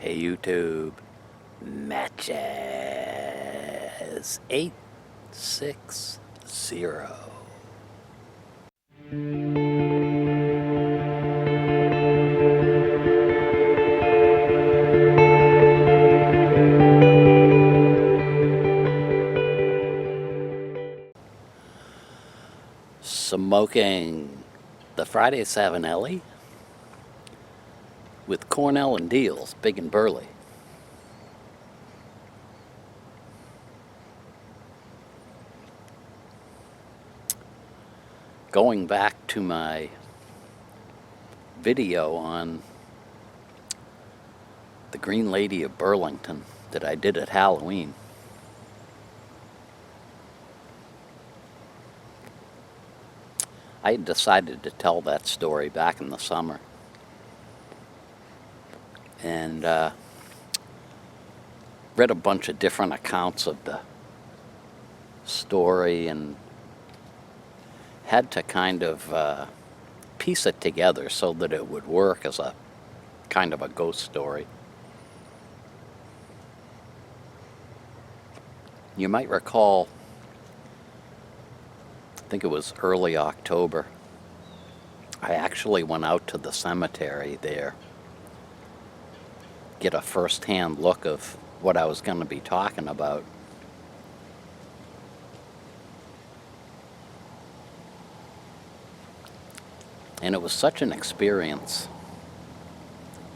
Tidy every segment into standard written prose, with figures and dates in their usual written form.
Hey YouTube, matches 860. Smoking the Friday 7 Ellie with Cornell and Deals, big and burly. Going back to my video on the Green Lady of Burlington that I did at Halloween. I had decided to tell that story back in the summer. And read a bunch of different accounts of the story and had to kind of piece it together so that it would work as a kind of a ghost story. You might recall, I think it was early October, I actually went out to the cemetery there, get a first-hand look of what I was going to be talking about. And it was such an experience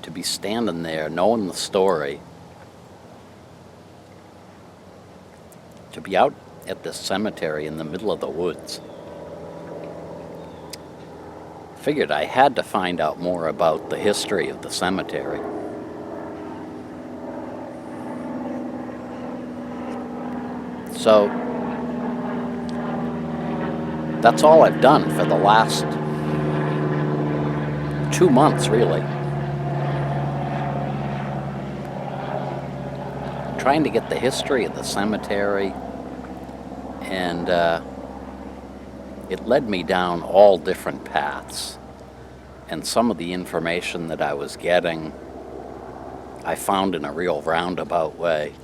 to be standing there knowing the story, to be out at this cemetery in the middle of the woods. Figured I had to find out more about the history of the cemetery. So that's all I've done for the last 2 months, really. Trying to get the history of the cemetery, and it led me down all different paths. And some of the information that I was getting, I found in a real roundabout way.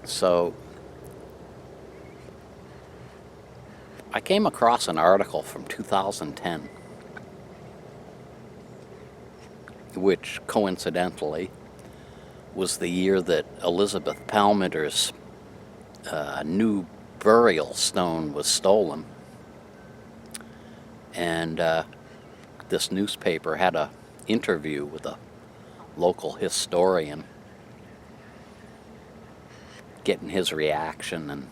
So I came across an article from 2010, which coincidentally was the year that Elizabeth Palmer's new burial stone was stolen. And this newspaper had an interview with a local historian, getting his reaction and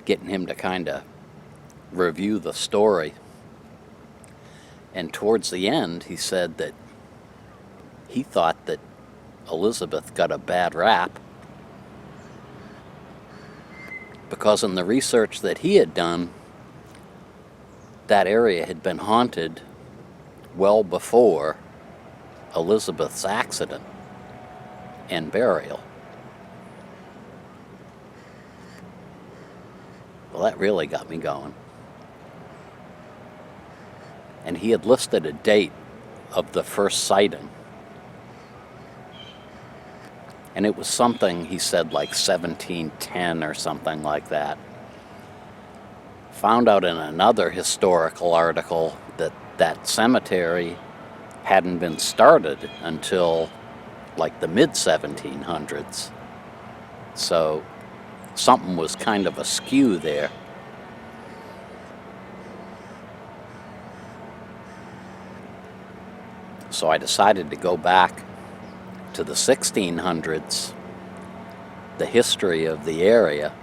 getting him to kind of review the story. And towards the end, he said that he thought that Elizabeth got a bad rap because in the research that he had done, that area had been haunted well before Elizabeth's accident and burial. Well, that really got me going. And he had listed a date of the first sighting. And it was something, he said, like 1710 or something like that. Found out in another historical article that that cemetery hadn't been started until like the mid-1700s. So something was kind of askew there. So I decided to go back to the 1600s, the history of the area.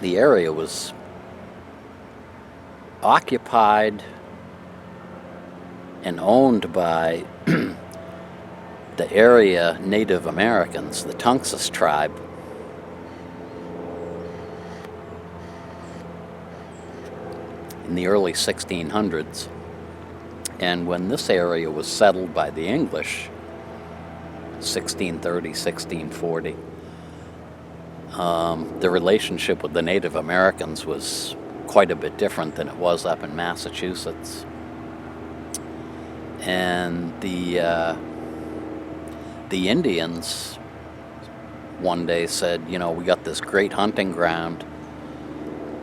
The area was occupied and owned by the area Native Americans, the Tungus tribe. In the early 1600s. And when this area was settled by the English, 1630, 1640, The relationship with the Native Americans was quite a bit different than it was up in Massachusetts. And the Indians one day said, you know, we got this great hunting ground,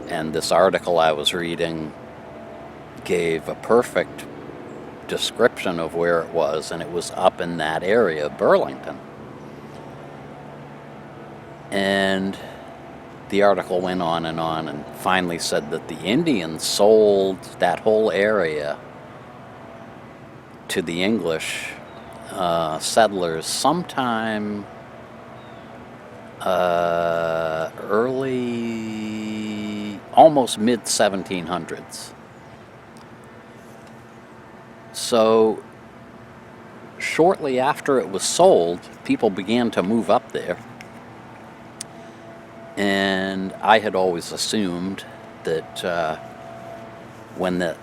and this article I was reading gave a perfect description of where it was, and it was up in that area of Burlington. And the article went on and finally said that the Indians sold that whole area to the English settlers sometime early, almost mid-1700s. So shortly after it was sold, people began to move up there. And I had always assumed that when the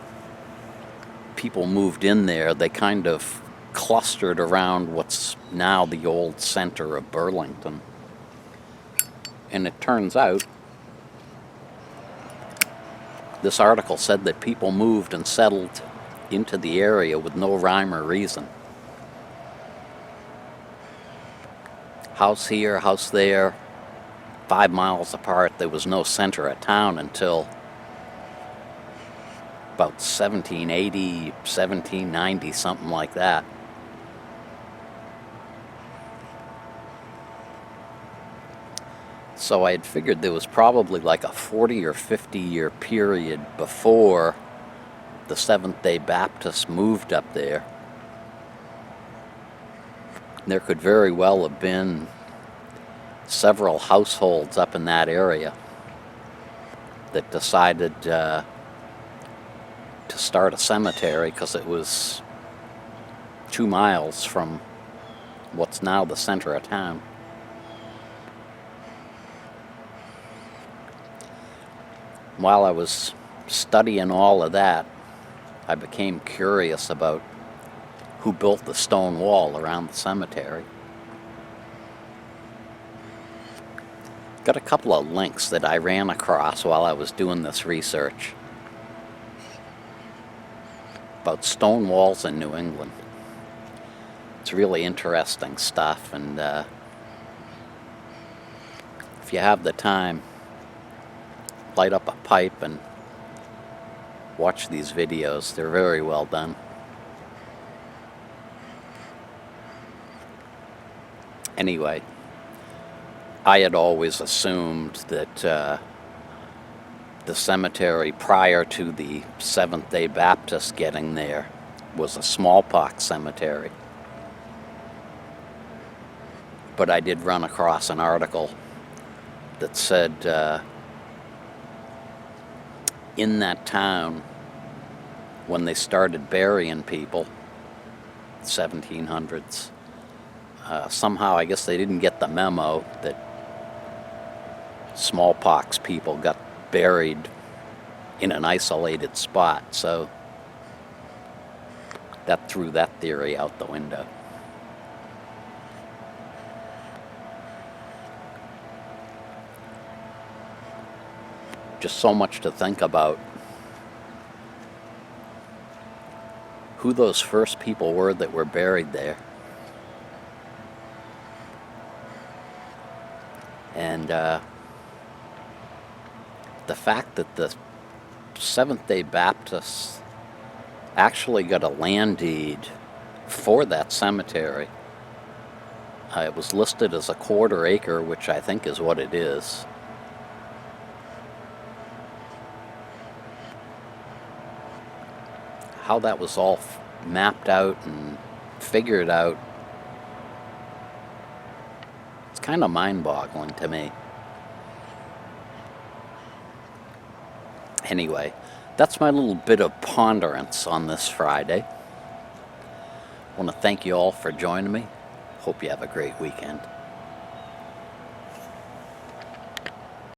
people moved in there, they kind of clustered around what's now the old center of Burlington. And it turns out, this article said that people moved and settled into the area with no rhyme or reason. House here, house there, 5 miles apart. There was no center of town until about 1780, 1790, something like that. So I had figured there was probably like a 40 or 50 year period before the Seventh-day Baptists moved up there. There could very well have been several households up in that area that decided to start a cemetery because it was 2 miles from what's now the center of town. While I was studying all of that, I became curious about who built the stone wall around the cemetery. Got a couple of links that I ran across while I was doing this research about stone walls in New England. It's really interesting stuff, and if you have the time, light up a pipe and watch these videos. They're very well done. Anyway, I had always assumed that the cemetery prior to the Seventh-day Baptists getting there was a smallpox cemetery. But I did run across an article that said in that town, when they started burying people, 1700s, somehow I guess they didn't get the memo that smallpox people got buried in an isolated spot, so that threw that theory out the window. Just so much to think about. Who those first people were that were buried there. And the fact that the Seventh-day Baptists actually got a land deed for that cemetery. It was listed as a 1/4 acre, which I think is what it is. How that was all mapped out and figured out, it's kind of mind-boggling to me. Anyway, that's my little bit of ponderance on this Friday. I want to thank you all for joining me. Hope you have a great weekend.